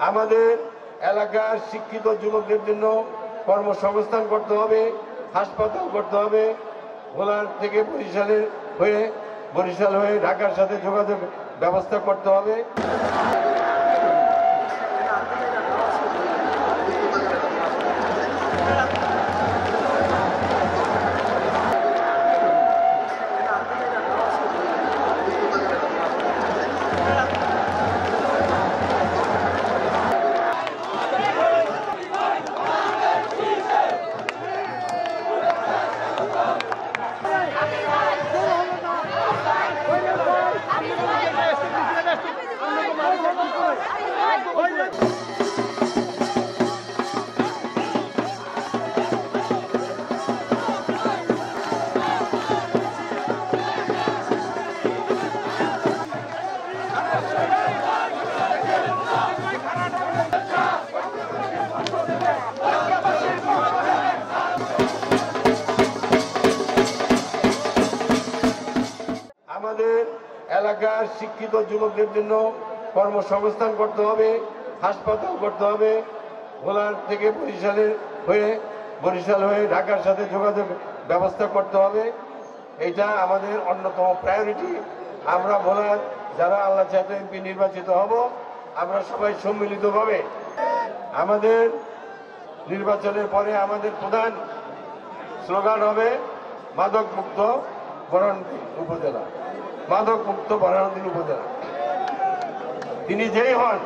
আমাদের এলাকার শিক্ষিত যুবকদের জন্য কর্মসংস্থান করতে হবে, হাসপাতাল করতে হবে, ভোলার থেকে বরিশাল হয়ে ঢাকার সাথে যোগাযোগ ব্যবস্থা করতে হবে। আমাদের এলাকার শিক্ষিত যুবকদের জন্য কর্মসংস্থান করতে হবে, হাসপাতাল করতে হবে, ভোলার থেকে বরিশাল হয়ে ঢাকার সাথে যোগাযোগ ব্যবস্থা করতে হবে। এটা আমাদের অন্যতম প্রায়োরিটি। আমরা ভোলার যারা আল্লাহ চাইতে এমপি নির্বাচিত হব, আমরা সবাই সম্মিলিতভাবে আমাদের নির্বাচনের পরে আমাদের প্রধান স্লোগান হবে মাদক মুক্ত বরানগঞ্জ উপজেলা, মাদক মুক্ত বরানগঞ্জ উপজেলা। তিনি যেই হন,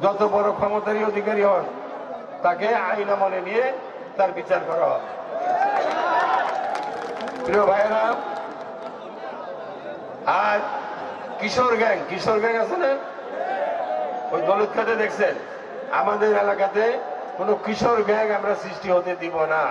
যত বড় ক্ষমতারী অধিকারী হন, তাকে আইন আমলে নিয়ে তার বিচার করা হবে। প্রিয় ভাইয়েরা, আর কিশোর গ্যাং আছে না, ওই দলিত খাতে দেখছেন, আমাদের এলাকাতে কোনো কিশোর গ্যাং আমরা সৃষ্টি হতে দিব না।